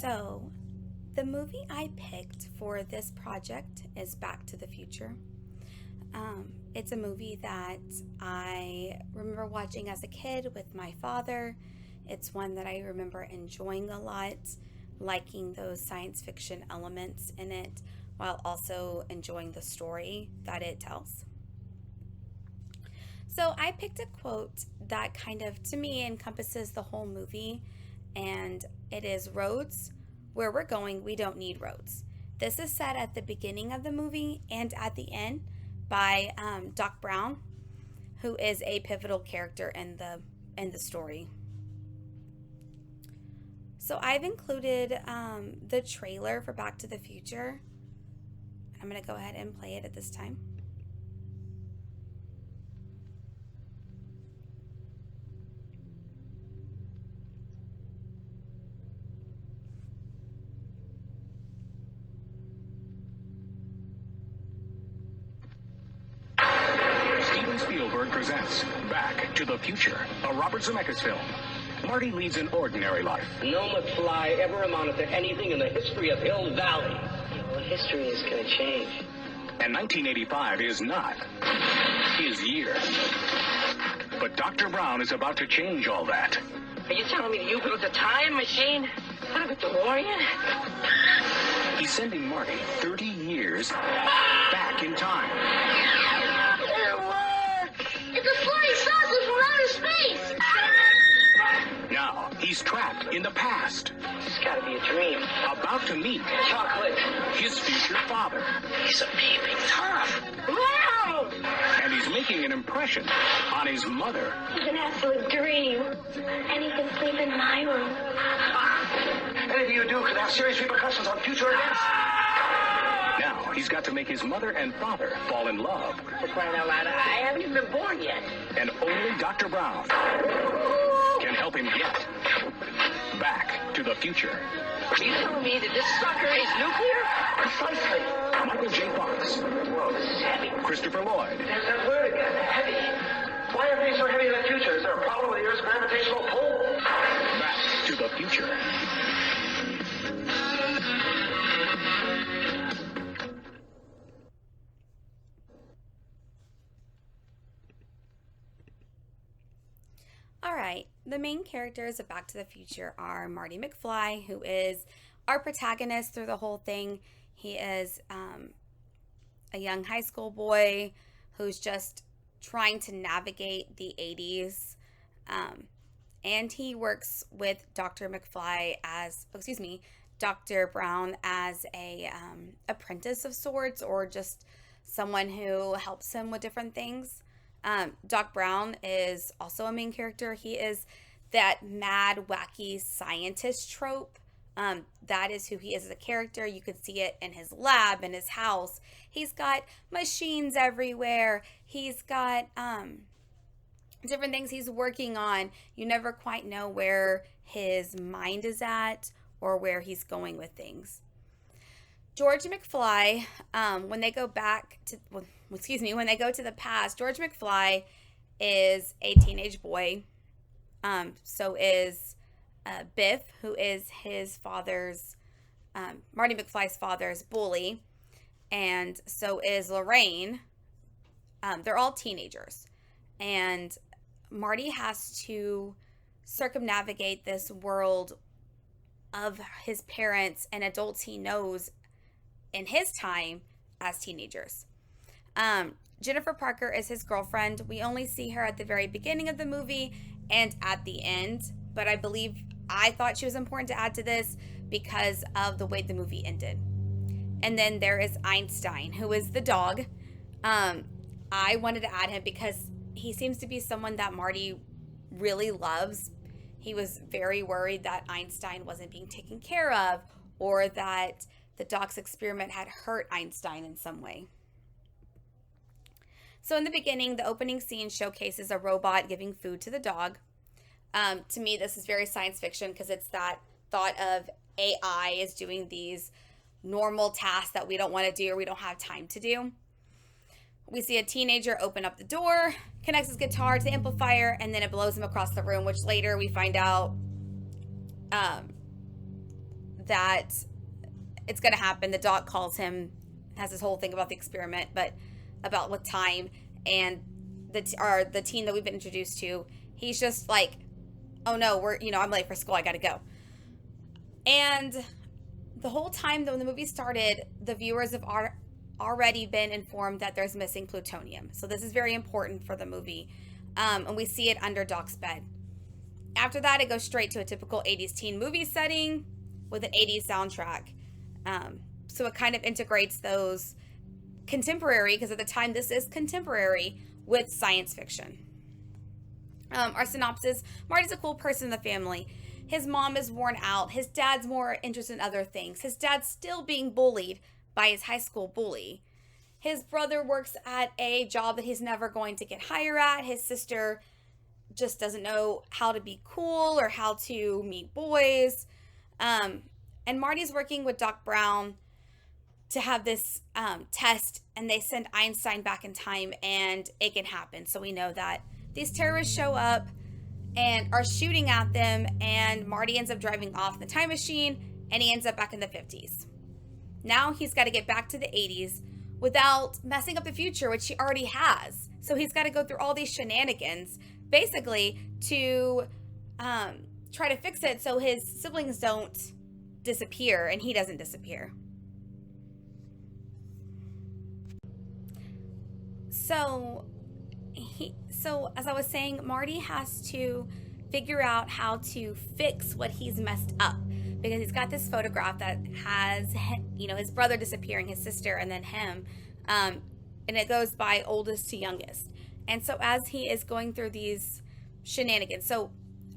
So, the movie I picked for this project is Back to the Future. It's a movie that I remember watching as a kid with my father. It's one that I remember enjoying a lot, liking those science fiction elements in it, while also enjoying the story that it tells. So I picked a quote that kind of, to me, encompasses the whole movie, and it is roads. Where we're going, we don't need roads. This is said at the beginning of the movie and at the end by Doc Brown, who is a pivotal character in the story. So I've included the trailer for Back to the Future. I'm going to go ahead and play it at this time. Spielberg presents Back to the Future, a Robert Zemeckis film. Marty leads an ordinary life. No McFly ever amounted to anything in the history of Hill Valley. Well, history is going to change. And 1985 is not his year. But Dr. Brown is about to change all that. Are you telling me that you built a time machine? What, a DeLorean? He's sending Marty 30 years back in time. It's a flying saucer from outer space! Now, he's trapped in the past. It's got to be a dream. About to meet Chocolate. his future father. He's a baby tough. Wow! And he's making an impression on his mother. It's an absolute dream. And he can sleep in my room. Anything you do could have serious repercussions on future events. Now, he's got to make his mother and father fall in love. For crying out loud, I haven't even been born yet. And only Dr. Brown can help him get back to the future. Are you telling me that this sucker is nuclear? Precisely. Michael J. Fox, Whoa, this is heavy. Christopher Lloyd, There's that word again, heavy. Why are things so heavy in the future? Is there a problem with the Earth's gravitational pull? Back to the Future. All right, the main characters of Back to the Future are Marty McFly, who is our protagonist through the whole thing. He is a young high school boy who's just trying to navigate the 80s. And he works with Dr. Dr. Brown as a apprentice of sorts, or just someone who helps him with different things. Doc Brown is also a main character. He is that mad, wacky scientist trope. That is who he is as a character. You could see it in his lab, in his house. He's got machines everywhere. He's got different things he's working on. You never quite know where his mind is at or where he's going with things. George McFly, when they go to the past, George McFly is a teenage boy. So is Biff, who is his father's, Marty McFly's father's bully. And so is Lorraine. They're all teenagers. And Marty has to circumnavigate this world of his parents and adults he knows in his time as teenagers. Jennifer Parker is his girlfriend. We only see her at the very beginning of the movie and at the end, but I thought she was important to add to this because of the way the movie ended. And then there is Einstein, who is the dog. I wanted to add him because he seems to be someone that Marty really loves. He was very worried that Einstein wasn't being taken care of, or that the doc's experiment had hurt Einstein in some way. So in the beginning, the opening scene showcases a robot giving food to the dog. To me, this is very science fiction because it's that thought of AI is doing these normal tasks that we don't want to do or we don't have time to do. We see a teenager open up the door, connects his guitar to the amplifier, and then it blows him across the room, which later we find out that it's going to happen. The doc calls him, has this whole thing about the experiment, but about what time, and the teen that we've been introduced to, he's just like, oh no, I'm late for school, I gotta go. And the whole time, though, when the movie started, the viewers have already been informed that there's missing plutonium. So this is very important for the movie. And we see it under Doc's bed. After that, it goes straight to a typical 80s teen movie setting with an 80s soundtrack. So it kind of integrates those contemporary, because at the time this is contemporary, with science fiction. Our synopsis: Marty's a cool person in the family. His mom is worn out. His dad's more interested in other things. His dad's still being bullied by his high school bully. His brother works at a job that he's never going to get hired at. His sister just doesn't know how to be cool or how to meet boys. And Marty's working with Doc Brown to have this test, and they send Einstein back in time, and it can happen. So we know that these terrorists show up and are shooting at them, and Marty ends up driving off in the time machine, and he ends up back in the 50s. Now he's got to get back to the 80s without messing up the future, which he already has. So he's got to go through all these shenanigans, basically, to try to fix it so his siblings don't disappear, and he doesn't disappear. So as I was saying, Marty has to figure out how to fix what he's messed up, because he's got this photograph that has, his brother disappearing, his sister, and then him, and it goes by oldest to youngest. And so as he is going through these shenanigans, so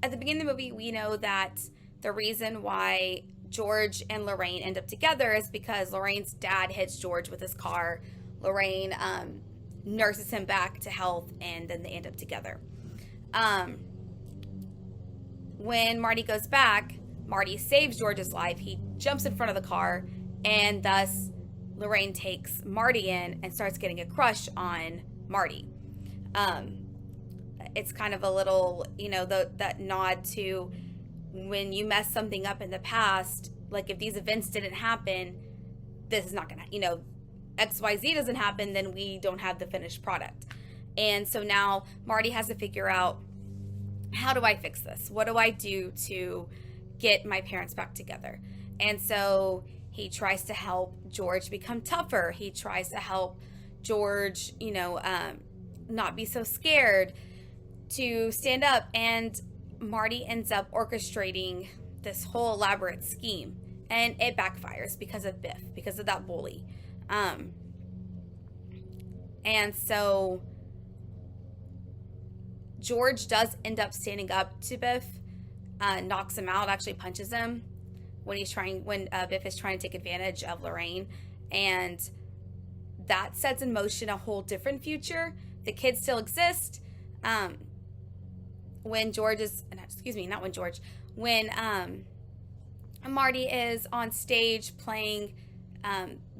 at the beginning of the movie, we know that the reason why George and Lorraine end up together is because Lorraine's dad hits George with his car. Lorraine nurses him back to health, and then they end up together. When Marty goes back, Marty saves George's life. He jumps in front of the car, and thus Lorraine takes Marty in and starts getting a crush on Marty. It's kind of a little, that nod to when you mess something up in the past, like if these events didn't happen, this is not going to, XYZ doesn't happen, then we don't have the finished product. And so now Marty has to figure out, how do I fix this? What do I do to get my parents back together? And so he tries to help George become tougher. He tries to help George, not be so scared, to stand up. And Marty ends up orchestrating this whole elaborate scheme. And it backfires because of Biff, because of that bully. And so George does end up standing up to Biff, knocks him out, actually punches him when Biff is trying to take advantage of Lorraine. And that sets in motion a whole different future. The kids still exist. When Marty is on stage playing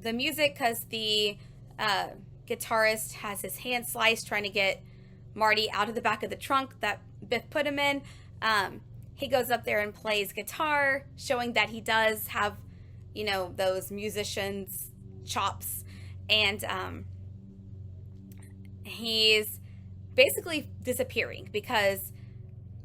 the music, because the guitarist has his hand sliced trying to get Marty out of the back of the trunk that Biff put him in. He goes up there and plays guitar, showing that he does have, those musician's chops. And he's basically disappearing because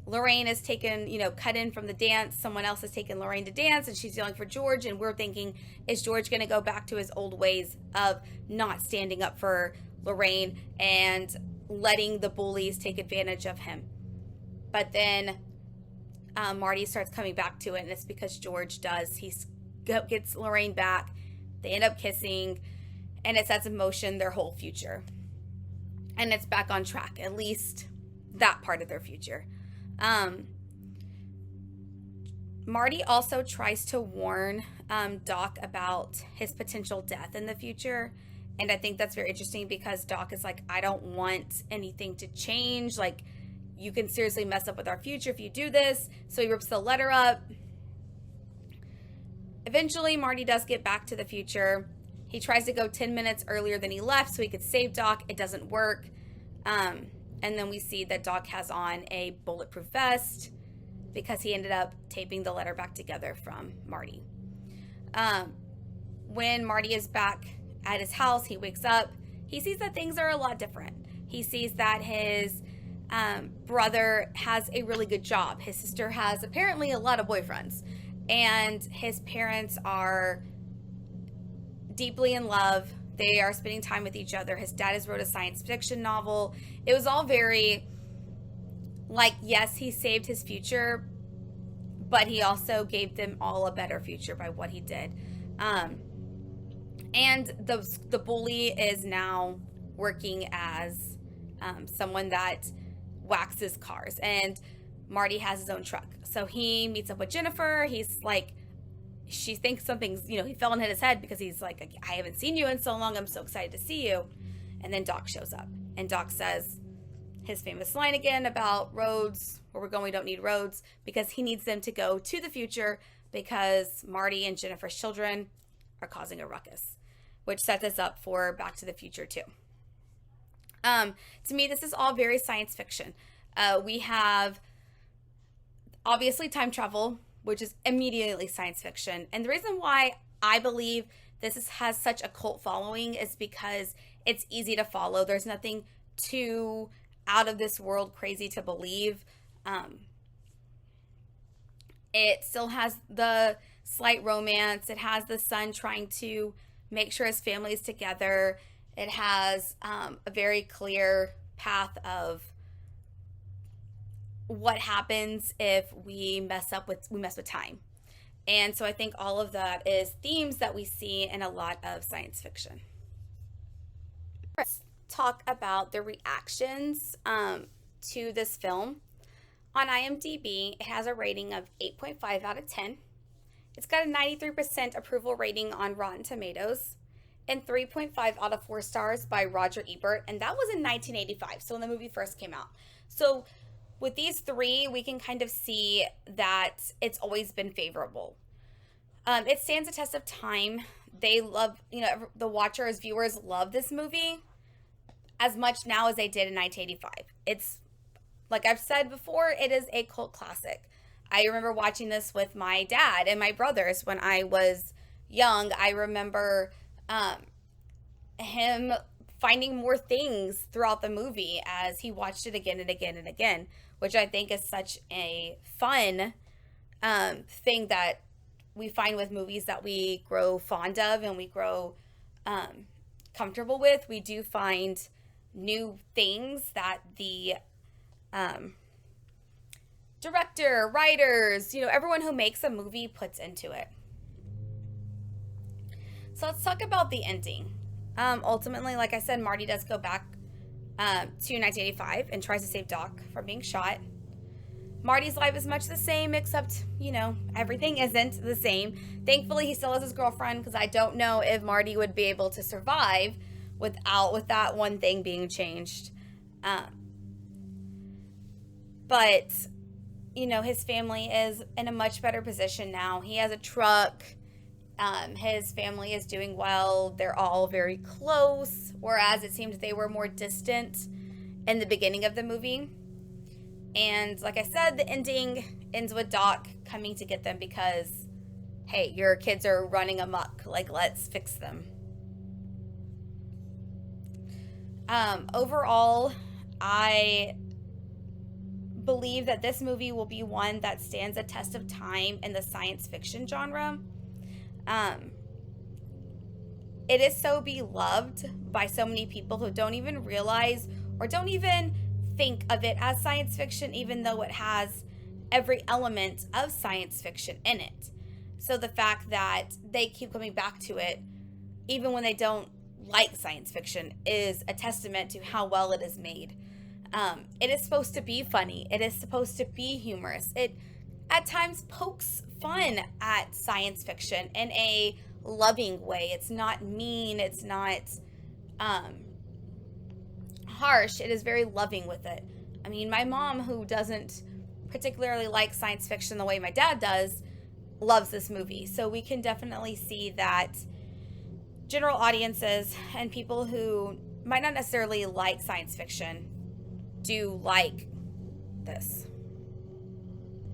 Lorraine is taken, cut in from the dance. Someone else has taken Lorraine to dance, and she's yelling for George. And we're thinking, is George going to go back to his old ways of not standing up for Lorraine and letting the bullies take advantage of him? But then Marty starts coming back to it, and it's because George does. He gets Lorraine back. They end up kissing, and it sets in motion their whole future. And it's back on track, at least that part of their future. Marty also tries to warn Doc about his potential death in the future. And I think that's very interesting, because Doc is like, I don't want anything to change. Like, you can seriously mess up with our future if you do this. So he rips the letter up. Eventually, Marty does get back to the future. He tries to go 10 minutes earlier than he left so he could save Doc. It doesn't work. And then we see that Doc has on a bulletproof vest because he ended up taping the letter back together from Marty. When Marty is back at his house, he wakes up. He sees that things are a lot different. He sees that his brother has a really good job. His sister has apparently a lot of boyfriends. And his parents are deeply in love. They are spending time with each other. His dad has wrote a science fiction novel. It was all very, like, yes, he saved his future, but he also gave them all a better future by what he did. And the bully is now working as someone that waxes cars, and Marty has his own truck. So he meets up with Jennifer. He's like, she thinks something's, he fell and hit his head because he's like, I haven't seen you in so long. I'm so excited to see you. And then Doc shows up, and Doc says his famous line again about roads. Where we're going, we don't need roads, because he needs them to go to the future because Marty and Jennifer's children are causing a ruckus, which sets us up for Back to the Future too. To me, this is all very science fiction. We have obviously time travel, which is immediately science fiction. And the reason why I believe this has such a cult following is because it's easy to follow. There's nothing too out of this world crazy to believe. It still has the slight romance. It has the son trying to make sure his family is together. It has a very clear path of what happens if we mess with time. And so I think all of that is themes that we see in a lot of science fiction. Let's talk about the reactions to this film. On IMDb, it has a rating of 8.5 out of 10. It's got a 93% approval rating on Rotten Tomatoes and 3.5 out of 4 stars by Roger Ebert. And that was in 1985, so when the movie first came out. So with these three, we can kind of see that it's always been favorable. It stands a test of time. They love, the watchers, viewers love this movie as much now as they did in 1985. It's, like I've said before, it is a cult classic. I remember watching this with my dad and my brothers when I was young. I remember him finding more things throughout the movie as he watched it again and again and again, which I think is such a fun thing that we find with movies that we grow fond of and we grow comfortable with. We do find new things that the director, writers, everyone who makes a movie puts into it. So let's talk about the ending. Ultimately, like I said, Marty does go back to 1985 and tries to save Doc from being shot. Marty's life is much the same, except, everything isn't the same. Thankfully, he still has his girlfriend, because I don't know if Marty would be able to survive with that one thing being changed. But, his family is in a much better position now. He has a truck. His family is doing well. They're all very close, whereas it seemed they were more distant in the beginning of the movie. And like I said, the ending ends with Doc coming to get them because, hey, your kids are running amok. Let's fix them. Overall, I believe that this movie will be one that stands a test of time in the science fiction genre. It is so beloved by so many people who don't even realize or don't even think of it as science fiction, even though it has every element of science fiction in it. So the fact that they keep coming back to it, even when they don't like science fiction, is a testament to how well it is made. It is supposed to be funny. It is supposed to be humorous. It at times pokes fun at science fiction in a loving way. It's not mean. It's not harsh. It is very loving with it. I mean, my mom, who doesn't particularly like science fiction the way my dad does, loves this movie. So we can definitely see that general audiences and people who might not necessarily like science fiction do like this.